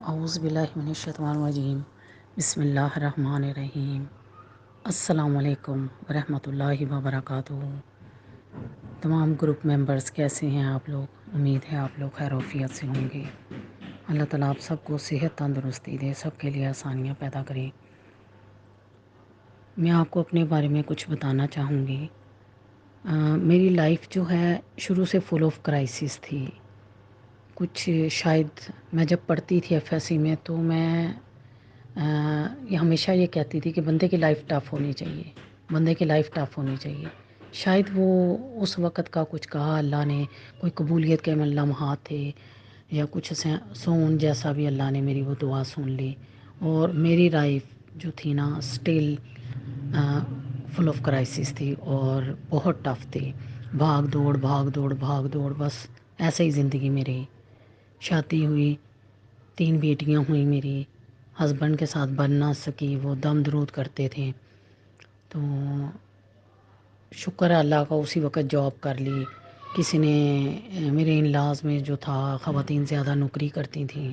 اعوذ باللہ من الشیطان الرجیم بسم اللہ الرحمن الرحیم السلام علیکم ورحمۃ اللہ وبرکاتہ۔ تمام گروپ ممبرز کیسے ہیں آپ لوگ؟ امید ہے آپ لوگ خیر و عافیت سے ہوں گے۔ اللہ تعالیٰ آپ سب کو صحت تندرستی دے، سب کے لیے آسانیاں پیدا کرے۔ میں آپ کو اپنے بارے میں کچھ بتانا چاہوں گی۔ میری لائف جو ہے شروع سے فل آف کرائسس تھی۔ کچھ شاید میں جب پڑھتی تھی ایف ایس سی میں تو میں یہ ہمیشہ یہ کہتی تھی کہ بندے کی لائف ٹف ہونی چاہیے، بندے کی لائف ٹف ہونی چاہیے۔ شاید وہ اس وقت کا کچھ کہا اللہ نے، کوئی قبولیت کے لمحات تھے یا کچھ سون جیسا بھی اللہ نے میری وہ دعا سن لی، اور میری لائف جو تھی نا اسٹل فل آف کرائسس تھی اور بہت ٹف تھی۔ بھاگ دوڑ بھاگ دوڑ بھاگ دوڑ، بس ایسے ہی زندگی میں رہی۔ شادی ہوئی، 3 بیٹیاں ہوئیں میری، ہسبینڈ کے ساتھ بن نہ سکی، وہ دم درود کرتے تھے، تو شکر ہے اللہ کا اسی وقت جاب کر لی۔ کسی نے میرے ان لاز میں جو تھا خواتین زیادہ نوکری کرتی تھیں،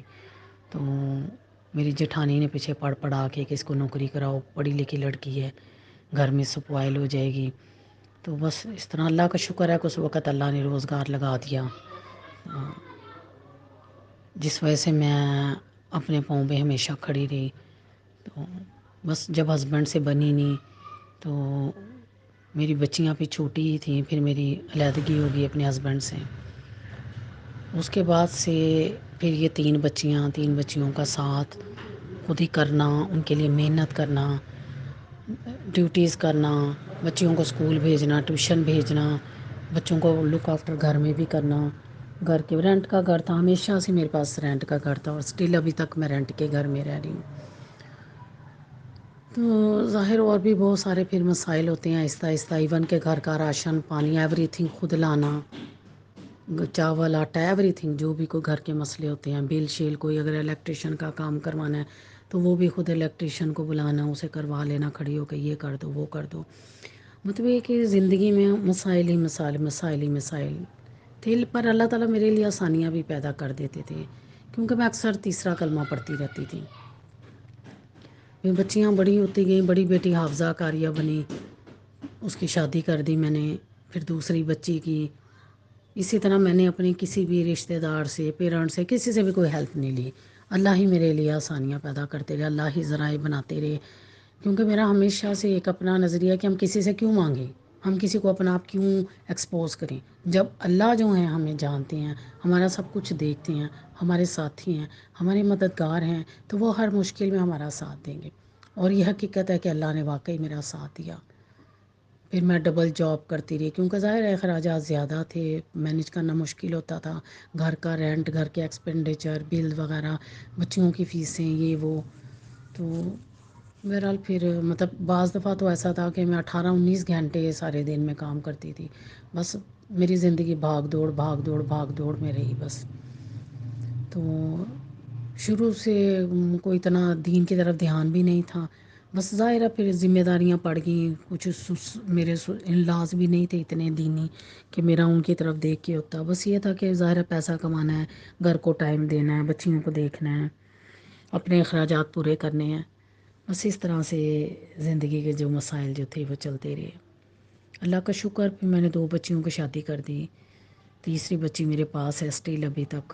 تو میری جٹھانی نے پیچھے پڑا کے کہ اس کو نوکری کراؤ، پڑھی لکھی لڑکی ہے، گھر میں سپوائل ہو جائے گی۔ تو بس اس طرح اللہ کا شکر ہے کہ اس وقت اللہ نے روزگار لگا دیا، جس وجہ سے میں اپنے پاؤں پہ ہمیشہ کھڑی رہی۔ تو بس جب ہسبینڈ سے بنی نہیں تو میری بچیاں بھی چھوٹی ہی تھیں، پھر میری علیحدگی ہوگی اپنے ہسبینڈ سے۔ اس کے بعد سے پھر یہ 3 بچیوں کا ساتھ خود ہی کرنا، ان کے لیے محنت کرنا، ڈیوٹیز کرنا، بچیوں کو اسکول بھیجنا، ٹیوشن بھیجنا، بچوں کو لک آفٹر گھر میں بھی کرنا۔ گھر کے رینٹ کا گھر تھا، ہمیشہ سے میرے پاس رینٹ کا گھر تھا، اور اسٹل ابھی تک میں رینٹ کے گھر میں رہ رہی ہوں۔ تو ظاہر اور بھی بہت سارے پھر مسائل ہوتے ہیں آہستہ آہستہ، ایون کہ گھر کا راشن پانی ایوری تھنگ خود لانا، چاول آٹا ایوری تھنگ، جو بھی کوئی گھر کے مسئلے ہوتے ہیں، بل شیل، کوئی اگر الیکٹریشین کا کام کروانا ہے تو وہ بھی خود الیکٹریشین کو بلانا، اسے کروا لینا کھڑی ہو کے، یہ کر دو وہ کر دو۔ مطلب یہ کہ زندگی میں مسائل ہی مسائل، مسائل ہی مسائل تھے، پر اللہ تعالیٰ میرے لیے آسانیاں بھی پیدا کر دیتے تھے، کیونکہ میں اکثر تیسرا کلمہ پڑھتی رہتی تھی۔ پھر بچیاں بڑی ہوتی گئیں، بڑی بیٹی حافظہ قاریہ بنی، اس کی شادی کر دی میں نے، پھر دوسری بچی کی۔ اسی طرح میں نے اپنے کسی بھی رشتہ دار سے، پیرنٹ سے، کسی سے بھی کوئی ہیلپ نہیں لی، اللہ ہی میرے لیے آسانیاں پیدا کرتے رہے، اللہ ہی ذرائع بناتے رہے۔ کیونکہ میرا ہمیشہ سے ایک اپنا نظریہ کہ ہم کسی سے کیوں مانگیں، ہم کسی کو اپنا آپ کیوں ایکسپوز کریں، جب اللہ جو ہیں ہمیں جانتے ہیں، ہمارا سب کچھ دیکھتے ہیں، ہمارے ساتھی ہیں، ہمارے مددگار ہیں، تو وہ ہر مشکل میں ہمارا ساتھ دیں گے۔ اور یہ حقیقت ہے کہ اللہ نے واقعی میرا ساتھ دیا۔ پھر میں ڈبل جاب کرتی رہی، کیونکہ ظاہر ہے اخراجات زیادہ تھے، مینیج کرنا مشکل ہوتا تھا، گھر کا رینٹ، گھر کے ایکسپینڈیچر، بل وغیرہ، بچیوں کی فیسیں، یہ وہ۔ تو بہرحال پھر مطلب بعض دفعہ تو ایسا تھا کہ میں 18-19 گھنٹے سارے دن میں کام کرتی تھی۔ بس میری زندگی بھاگ دوڑ بھاگ دوڑ بھاگ دوڑ میں رہی بس۔ تو شروع سے کوئی اتنا دین کی طرف دھیان بھی نہیں تھا، بس ظاہر ہے پھر ذمہ داریاں پڑ گئیں، کچھ میرے ان لاز بھی نہیں تھے اتنے دینی کہ میرا ان کی طرف دیکھ کے ہوتا، بس یہ تھا کہ ظاہر ہے پیسہ کمانا ہے، گھر کو ٹائم دینا ہے، بچیوں کو دیکھنا ہے، اپنے اخراجات پورے کرنے ہیں، بس اس طرح سے زندگی کے جو مسائل جو تھے وہ چلتے رہے۔ اللہ کا شکر، پھر میں نے 2 بچیوں کی شادی کر دی، تیسری بچی میرے پاس ہے اسٹل ابھی تک،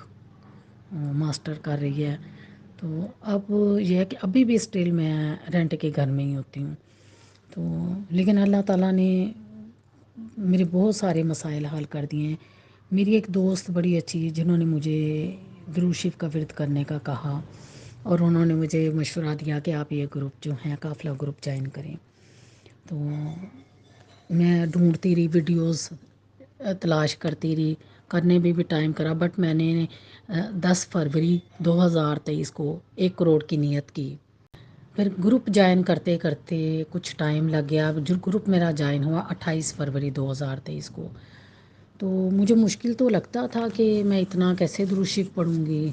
ماسٹر کر رہی ہے۔ تو اب یہ ہے کہ ابھی بھی اسٹل میں رینٹ کے گھر میں ہی ہوتی ہوں۔ تو لیکن اللہ تعالیٰ نے میرے بہت سارے مسائل حل کر دیے ہیں۔ میری ایک دوست بڑی اچھی، جنہوں نے مجھے درود شریف کا ورد کرنے کا کہا، اور انہوں نے مجھے مشورہ دیا کہ آپ یہ گروپ جو ہیں قافلہ گروپ جوائن کریں۔ تو میں ڈھونڈتی رہی، ویڈیوز تلاش کرتی رہی، کرنے میں بھی ٹائم کرا، بٹ میں نے 10 فروری 2023 کو 1 کروڑ کی نیت کی۔ پھر گروپ جوائن کرتے کرتے کچھ ٹائم لگ گیا، جو گروپ میرا جوائن ہوا 28 فروری 2023 کو۔ تو مجھے مشکل تو لگتا تھا کہ میں اتنا کیسے درود شریف پڑھوں گی،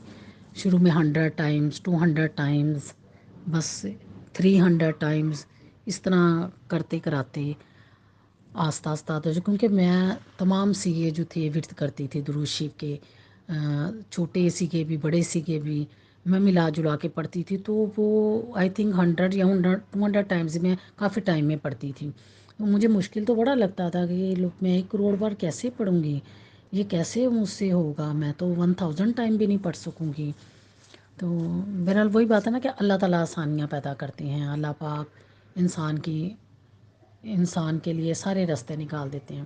شروع میں 100 ٹائمز، 200 ٹائمز، بس 300 ٹائمز، اس طرح کرتے کراتے آہستہ آہستہ تو کیونکہ میں تمام سیگے جو تھے ورد کرتی تھی درود شریف کے، چھوٹے سیگے بھی بڑے سیگے بھی، میں ملا جلا کے پڑھتی تھی، تو وہ آئی تھنک 100 یا 200 ٹائمز میں کافی ٹائم میں پڑھتی تھی. تو مجھے مشکل تو بڑا لگتا تھا کہ یہ لوگ میں 1 کروڑ بار کیسے پڑھوں گی، یہ کیسے مجھ سے ہوگا، میں تو 1000 ٹائم بھی نہیں پڑھ سکوں گی. تو بہرحال وہی بات ہے نا کہ اللہ تعالیٰ آسانیاں پیدا کرتے ہیں، اللہ پاک انسان کے لیے سارے راستے نکال دیتے ہیں.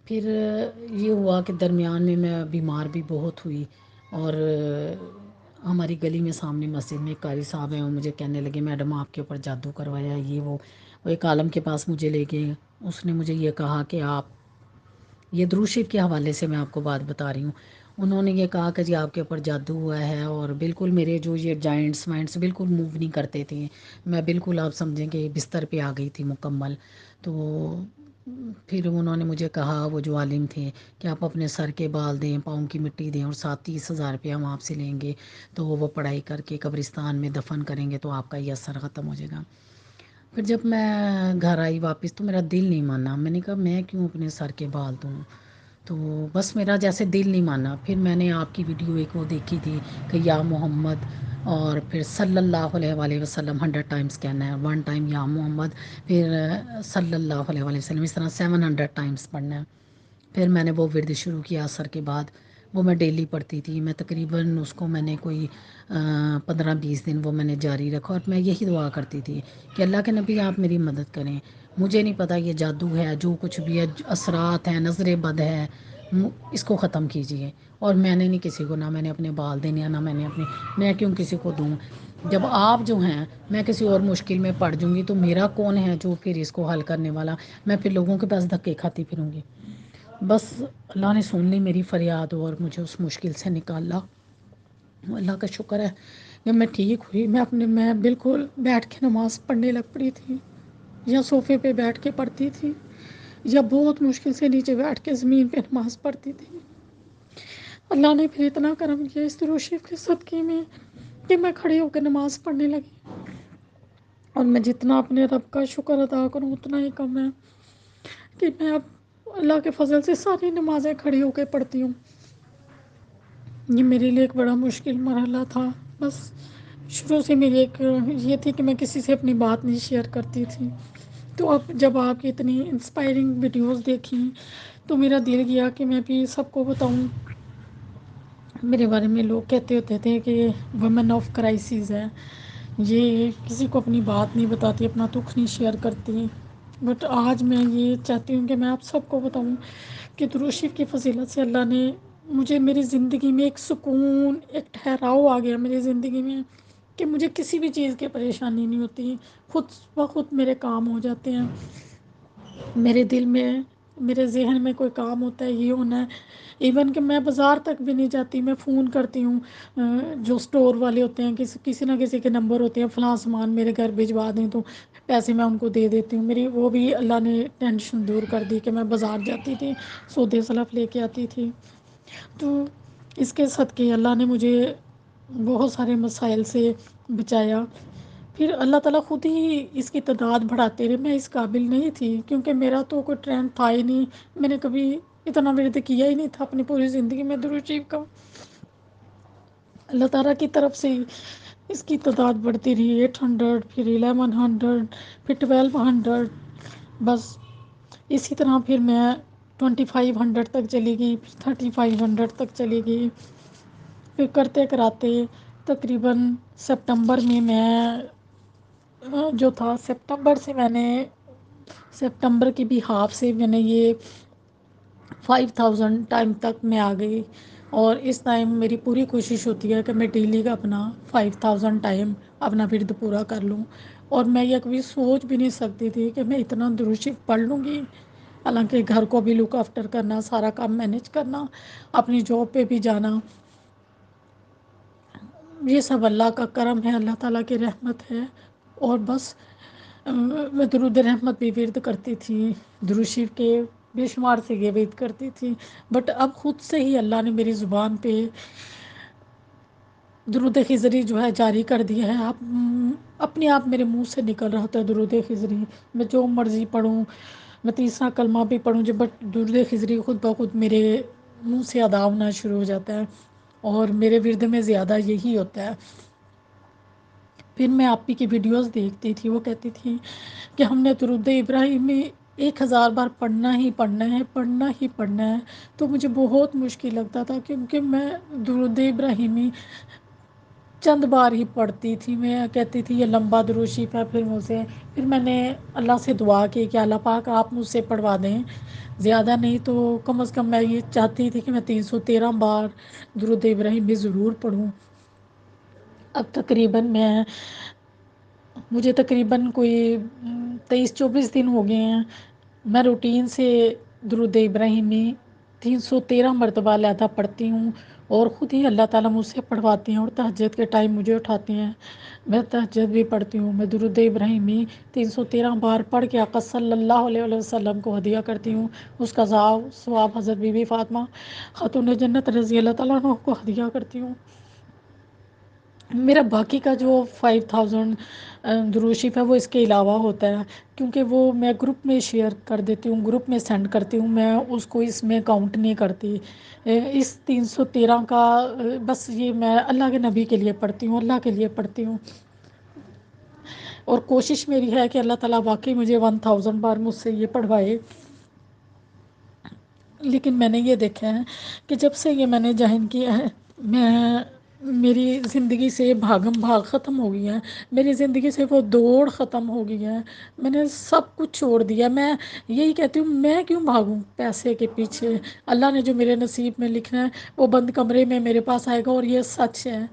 پھر یہ ہوا کہ درمیان میں بیمار بھی بہت ہوئی، اور ہماری گلی میں سامنے مسجد میں ایک قاری صاحب ہیں، وہ مجھے کہنے لگے میڈم آپ کے اوپر جادو کروایا یہ وہ ایک عالم کے پاس مجھے لے گئے. اس نے مجھے یہ کہا کہ آپ، یہ درود شریف کے حوالے سے میں آپ کو بات بتا رہی ہوں، انہوں نے یہ کہا کہ جی آپ کے اوپر جادو ہوا ہے، اور بالکل میرے جو یہ جوائنٹس وائنٹس بالکل موو نہیں کرتے تھے، میں بالکل آپ سمجھیں کہ بستر پہ آ گئی تھی مکمل. تو پھر انہوں نے مجھے کہا، وہ جو عالم تھے، کہ آپ اپنے سر کے بال دیں، پاؤں کی مٹی دیں، اور ساتھ 30,000 روپیہ ہم آپ سے لیں گے، تو وہ پڑھائی کر کے قبرستان میں دفن کریں گے تو آپ کا یہ اثر ختم ہو جائے گا. پھر جب میں گھر آئی واپس تو میرا دل نہیں مانا، میں نے کہا میں کیوں اپنے سر کے بال دوں. تو بس میرا جیسے دل نہیں مانا. پھر میں نے آپ کی ویڈیو ایک وہ دیکھی تھی کہ یا محمد، اور پھر صلی اللہ علیہ وآلہ وسلم 100 ٹائمز کہنا ہے، 1 ٹائم یا محمد، پھر صلی اللہ علیہ وآلہ وسلم، اس طرح 700 ٹائمز پڑھنا ہے. پھر میں نے وہ ورد شروع کیا عصر کے بعد، وہ میں ڈیلی پڑھتی تھی. میں تقریباً اس کو میں نے کوئی 15-20 دن وہ میں نے جاری رکھا، اور میں یہی دعا کرتی تھی کہ اللہ کے نبی آپ میری مدد کریں. مجھے نہیں پتہ یہ جادو ہے، جو کچھ بھی ہے، اثرات ہیں، نظر بد ہے، اس کو ختم کیجیے. اور میں نے نہیں کسی کو، نہ میں نے اپنے بال دینے، نہ میں نے اپنے، میں کیوں کسی کو دوں. جب آپ جو ہیں، میں کسی اور مشکل میں پڑ جوں گی تو میرا کون ہے جو پھر اس کو حل کرنے والا. میں پھر لوگوں کے پاس دھکے کھاتی پھروں گی. بس اللہ نے سن لی میری فریاد اور مجھے اس مشکل سے نکالا. اللہ کا شکر ہے جب میں ٹھیک ہوئی، میں بالکل بیٹھ کے نماز پڑھنے لگ پڑی تھی، یا صوفے پہ بیٹھ کے پڑھتی تھی، یا بہت مشکل سے نیچے بیٹھ کے زمین پہ نماز پڑھتی تھی. اللہ نے پھر اتنا کرم کیا اس درود شریف کے صدقے میں کہ میں کھڑی ہو کے نماز پڑھنے لگی. اور میں جتنا اپنے رب کا شکر ادا کروں اتنا ہی کم ہے کہ میں اب اللہ کے فضل سے ساری نمازیں کھڑی ہو کے پڑھتی ہوں. یہ میرے لیے ایک بڑا مشکل مرحلہ تھا. بس شروع سے میری ایک یہ تھی کہ میں کسی سے اپنی بات نہیں شیئر کرتی تھی. تو اب جب آپ کی اتنی انسپائرنگ ویڈیوز دیکھیں تو میرا دل کیا کہ میں بھی سب کو بتاؤں. میرے بارے میں لوگ کہتے ہوتے تھے کہ وومن آف کرائسس ہے، یہ کسی کو اپنی بات نہیں بتاتی، اپنا دکھ نہیں شیئر کرتی. بٹ آج میں یہ چاہتی ہوں کہ میں آپ سب کو بتاؤں کہ درود شریف کی فضیلت سے اللہ نے مجھے میری زندگی میں ایک سکون، ایک ٹھہراؤ آ گیا میری زندگی میں کہ مجھے کسی بھی چیز کی پریشانی نہیں ہوتی، خود بخود میرے کام ہو جاتے ہیں. میرے دل میں، میرے ذہن میں کوئی کام ہوتا ہے، یہ ہونا ہے. ایون کہ میں بازار تک بھی نہیں جاتی، میں فون کرتی ہوں جو اسٹور والے ہوتے ہیں، کسی نہ کسی کے نمبر ہوتے ہیں، فلاں سامان میرے گھر بھجوا دیں، تو پیسے میں ان کو دے دیتی ہوں. میری وہ بھی اللہ نے ٹینشن دور کر دی کہ میں بازار جاتی تھی، سودے سلف لے کے آتی تھی. تو اس کے صدقے اللہ نے مجھے بہت سارے مسائل سے بچایا. پھر اللہ تعالیٰ خود ہی اس کی تعداد بڑھاتے رہے. میں اس قابل نہیں تھی کیونکہ میرا تو کوئی ٹرینڈ تھا ہی نہیں، میں نے کبھی اتنا ورد کیا ہی نہیں تھا اپنی پوری زندگی میں درود شریف کا. اللہ تعالیٰ کی طرف سے اس کی تعداد بڑھتی رہی، 800، پھر 1100، پھر 1200. بس اسی طرح پھر میں 2500 تک چلی گئی، پھر 3500 تک چلی گئی. پھر کرتے کراتے تقریباً سپٹمبر میں جو تھا، سپٹمبر سے میں نے، سپٹمبر کی بھی ہاف سے میں نے یہ 5000 ٹائم تک میں آ گئی. اور اس ٹائم میری پوری کوشش ہوتی ہے کہ میں ڈیلی کا اپنا 5000 ٹائم اپنا ورد پورا کر لوں. اور میں یہ کبھی سوچ بھی نہیں سکتی تھی کہ میں اتنا درود شریف پڑھ لوں گی. حالانکہ گھر کو بھی لک آفٹر کرنا، سارا کام مینیج کرنا، اپنی جاب پہ بھی جانا، یہ سب اللہ کا کرم ہے، اللہ تعالیٰ کی رحمت ہے. اور بس میں درود رحمت بھی ورد کرتی تھی، درود شریف کے بے شمار سے یہ ورد کرتی تھی. بٹ اب خود سے ہی اللہ نے میری زبان پہ درود خضری جو ہے جاری کر دیا ہے. آپ اپنے آپ میرے منہ سے نکل رہا ہوتا ہے درود خضری. میں جو مرضی پڑھوں، میں تیسرا کلمہ بھی پڑھوں، بٹ درود خضری خود بخود میرے منہ سے ادا ہونا شروع ہو جاتا ہے. اور میرے ورد میں زیادہ یہی ہوتا ہے۔ پھر میں آپی کی ویڈیوز دیکھتی تھی، وہ کہتی تھی کہ ہم نے درود ابراہیمی 1000 بار پڑھنا ہی پڑھنا ہے، پڑھنا ہی پڑھنا ہے۔ تو مجھے بہت مشکل لگتا تھا، کیونکہ میں درود ابراہیمی چند بار ہی پڑھتی تھی۔ میں کہتی تھی یہ لمبا درود شریف ہے، پھر میں نے اللہ سے دعا کی کہ اللہ پاک آپ مجھ سے پڑھوا دیں، زیادہ نہیں تو کم از کم میں یہ چاہتی تھی کہ میں 313 بار درود ابراہیمی ضرور پڑھوں۔ اب مجھے تقریباً کوئی 23-24 دن ہو گئے ہیں، میں روٹین سے درود ابراہیمی 313 مرتبہ علیحدہ پڑھتی ہوں، اور خود ہی اللہ تعالیٰ مجھ سے پڑھواتے ہیں، اور تہجد کے ٹائم مجھے اٹھاتے ہیں، میں تہجد بھی پڑھتی ہوں۔ میں درود ابراہیمی 313 بار پڑھ کے آقا صلی اللہ علیہ وسلم کو ہدیہ کرتی ہوں، اس کا ثواب حضرت بی بی فاطمہ خاتون جنت رضی اللہ تعالیٰ عنہ کو ہدیہ کرتی ہوں۔ میرا باقی کا جو 5000 درود شریف ہے وہ اس کے علاوہ ہوتا ہے، کیونکہ وہ میں گروپ میں شیئر کر دیتی ہوں، گروپ میں سینڈ کرتی ہوں، میں اس کو اس میں کاؤنٹ نہیں کرتی۔ اس 313 کا بس یہ میں اللہ کے نبی کے لیے پڑھتی ہوں، اللہ کے لیے پڑھتی ہوں، اور کوشش میری ہے کہ اللہ تعالیٰ واقعی مجھے 1000 بار مجھ سے یہ پڑھوائے۔ لیکن میں نے یہ دیکھا ہے کہ جب سے یہ میں نے جوائن کیا ہے، میری زندگی سے بھاگم بھاگ ختم ہو گئی ہے، میری زندگی سے وہ دوڑ ختم ہو گئی ہے، میں نے سب کچھ چھوڑ دیا۔ میں یہی کہتی ہوں، میں کیوں بھاگوں پیسے کے پیچھے؟ اللہ نے جو میرے نصیب میں لکھنا ہے وہ بند کمرے میں میرے پاس آئے گا، اور یہ سچ ہے۔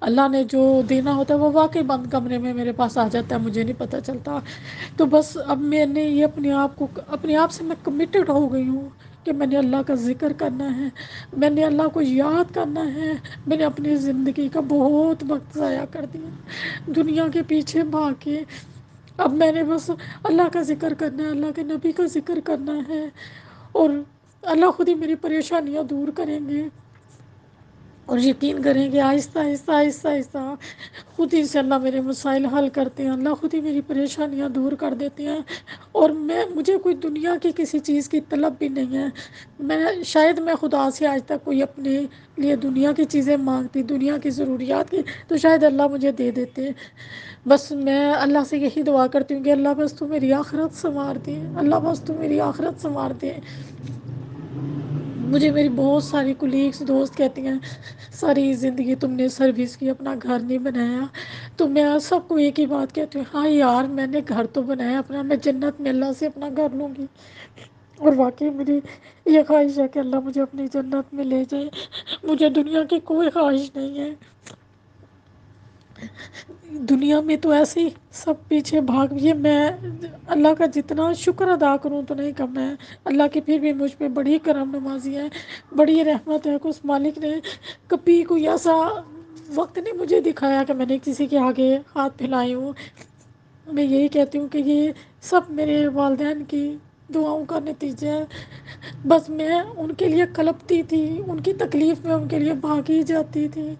اللہ نے جو دینا ہوتا ہے وہ واقعی بند کمرے میں میرے پاس آ جاتا ہے، مجھے نہیں پتہ چلتا۔ تو بس اب میں نے یہ اپنے آپ سے میں کمیٹڈ ہو گئی ہوں کہ میں نے اللہ کا ذکر کرنا ہے، میں نے اللہ کو یاد کرنا ہے۔ میں نے اپنی زندگی کا بہت وقت ضائع کر دیا دنیا کے پیچھے بھاگ کے۔ اب میں نے بس اللہ کا ذکر کرنا ہے، اللہ کے نبی کا ذکر کرنا ہے، اور اللہ خود ہی میری پریشانیاں دور کریں گے، اور یقین کریں گے آہستہ آہستہ آہستہ آہستہ خود ہی سے اللہ میرے مسائل حل کرتے ہیں، اللہ خود ہی میری پریشانیاں دور کر دیتے ہیں۔ اور مجھے کوئی دنیا کی کسی چیز کی طلب بھی نہیں ہے۔ شاید میں خدا سے آج تک کوئی اپنے لیے دنیا کی چیزیں مانگتی، دنیا کی ضروریات کی، تو شاید اللہ مجھے دے دیتے۔ بس میں اللہ سے یہی دعا کرتی ہوں کہ اللہ بس تو میری آخرت سنوار دے، اللہ بس تو میری آخرت سنوار دے۔ مجھے میری بہت ساری کولیگس دوست کہتی ہیں ساری زندگی تم نے سروس کی، اپنا گھر نہیں بنایا۔ تو میں سب کو ایک ہی بات کہتی ہوں، ہاں یار میں نے گھر تو بنایا اپنا، میں جنت میں اللہ سے اپنا گھر لوں گی، اور واقعی میری یہ خواہش ہے کہ اللہ مجھے اپنی جنت میں لے جائے۔ مجھے دنیا کی کوئی خواہش نہیں ہے، دنیا میں تو ایسے ہی سب پیچھے بھاگ، یہ میں اللہ کا جتنا شکر ادا کروں تو نہیں کم ہے۔ اللہ کی پھر بھی مجھ پہ بڑی کرم نوازی ہے، بڑی رحمت ہے کہ اس مالک نے کبھی کوئی ایسا وقت نہیں مجھے دکھایا کہ میں نے کسی کے آگے ہاتھ پھیلائے ہوں۔ میں یہی کہتی ہوں کہ یہ سب میرے والدین کی دعاؤں کا نتیجہ ہے۔ بس میں ان کے لیے کلپتی تھی، ان کی تکلیف میں ان کے لیے بھاگی جاتی تھی،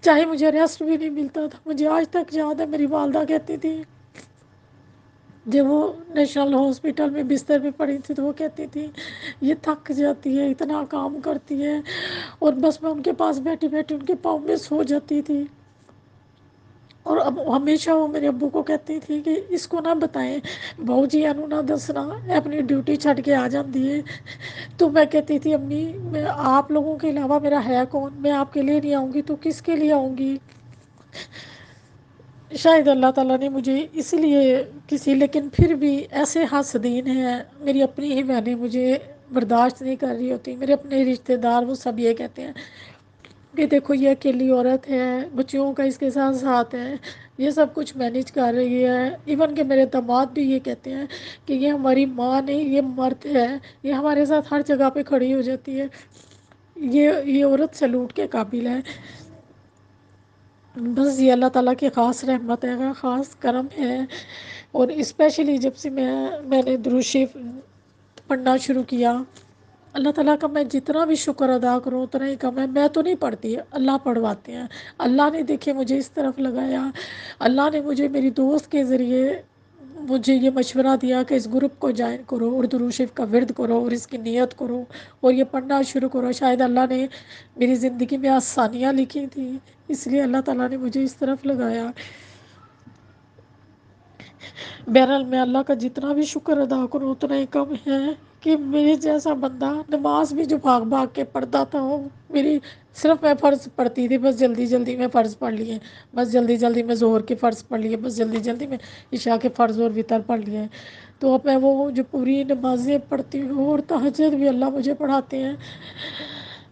چاہے مجھے ریسٹ بھی نہیں ملتا تھا۔ مجھے آج تک یاد ہے میری والدہ کہتی تھی، جب وہ نیشنل ہاسپٹل میں بستر پہ پڑی تھی تو وہ کہتی تھی یہ تھک جاتی ہے، اتنا کام کرتی ہے، اور بس میں ان کے پاس بیٹھی بیٹھی ان کے پاؤں میں سو جاتی تھی۔ اور اب ہمیشہ وہ میرے ابو کو کہتی تھی کہ اس کو نہ بتائیں، بہو جی انو نہ دسنا، اپنی ڈیوٹی چھڈ کے آ جاتی ہے۔ تو میں کہتی تھی امی میں آپ لوگوں کے علاوہ میرا ہے کون، میں آپ کے لیے نہیں آؤں گی تو کس کے لیے آؤں گی؟ شاید اللہ تعالیٰ نے مجھے اس لیے لیکن پھر بھی ایسے حاسدین ہیں، میری اپنی ہی بہنیں مجھے برداشت نہیں کر رہی ہوتی، میرے اپنے رشتہ دار وہ سب یہ کہتے ہیں کہ دیکھو یہ اکیلی عورت ہے، بچیوں کا اس کے ساتھ ساتھ ہے، یہ سب کچھ مینیج کر رہی ہے۔ ایون کہ میرے داماد بھی یہ کہتے ہیں کہ یہ ہماری ماں نہیں، یہ مرد ہے، یہ ہمارے ساتھ ہر جگہ پہ کھڑی ہو جاتی ہے، یہ عورت سلوٹ کے قابل ہے۔ بس یہ اللہ تعالیٰ کی خاص رحمت ہے، خاص کرم ہے، اور اسپیشلی جب سے میں نے درود شریف پڑھنا شروع کیا، اللہ تعالیٰ کا میں جتنا بھی شکر ادا کروں اتنا ہی کم ہے۔ میں تو نہیں پڑھتی، اللہ پڑھواتے ہیں۔ اللہ نے دیکھے مجھے اس طرف لگایا، اللہ نے مجھے میری دوست کے ذریعے مجھے یہ مشورہ دیا کہ اس گروپ کو جوائن کرو اور درود شریف کا ورد کرو اور اس کی نیت کرو اور یہ پڑھنا شروع کرو. شاید اللہ نے میری زندگی میں آسانیاں لکھی تھی، اس لیے اللہ تعالیٰ نے مجھے اس طرف لگایا. بہرحال میں اللہ کا جتنا بھی شکر ادا کروں اتنا ہی کم ہے کہ میرے جیسا بندہ نماز بھی جو بھاگ بھاگ کے پڑھتا تھا، میری صرف میں فرض پڑھتی تھی، بس جلدی جلدی میں فرض پڑھ لیے، بس جلدی جلدی میں ظہر کے فرض پڑھ لیے، بس جلدی جلدی میں عشاء کے فرض اور وتر پڑھ لیے. تو اب میں وہ جو پوری نمازیں پڑھتی ہوں اور تہجد بھی اللہ مجھے پڑھاتے ہیں.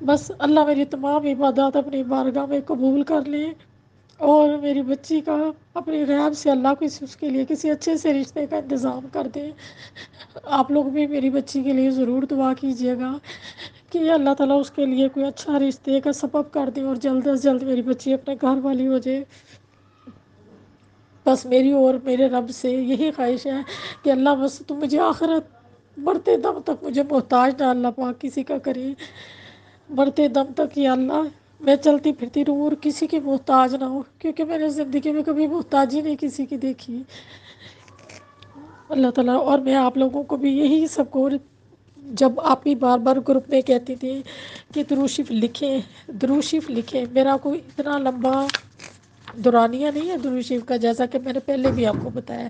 بس اللہ میری تمام عبادات اپنی بارگاہ میں قبول کر لیں اور میری بچی کا اپنی غیب سے اللہ کو اس کے لیے کسی اچھے سے رشتے کا انتظام کر دیں. آپ لوگ بھی میری بچی کے لیے ضرور دعا کیجیے گا کہ اللہ تعالیٰ اس کے لیے کوئی اچھا رشتے کا سبب کر دیں اور جلد از جلد میری بچی اپنے گھر والی ہو جائے. بس میری اور میرے رب سے یہی خواہش ہے کہ اللہ بس تم مجھے آخرت مرتے دم تک مجھے محتاج نہ اللہ پاک کسی کا کرے. مرتے دم تک یا اللہ میں چلتی پھرتی رہوں اور کسی کی محتاج نہ ہوں، کیونکہ میں نے زندگی میں کبھی محتاجی نہیں کسی کی دیکھی. اللہ تعالیٰ اور میں آپ لوگوں کو بھی یہی سب کو، جب آپ بھی بار بار گروپ میں کہتی تھی کہ درود شریف لکھیں درود شریف لکھیں، میرا کوئی اتنا لمبا دورانیہ نہیں ہے درود شریف کا، جیسا کہ میں نے پہلے بھی آپ کو بتایا.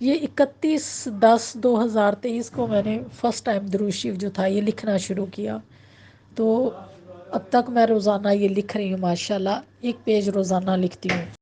یہ 31/10/2023 کو میں نے فرسٹ ٹائم درود شریف جو تھا یہ لکھنا شروع کیا. تو اب تک میں روزانہ یہ لکھ رہی ہوں، ماشاء اللہ 1 پیج روزانہ لکھتی ہوں.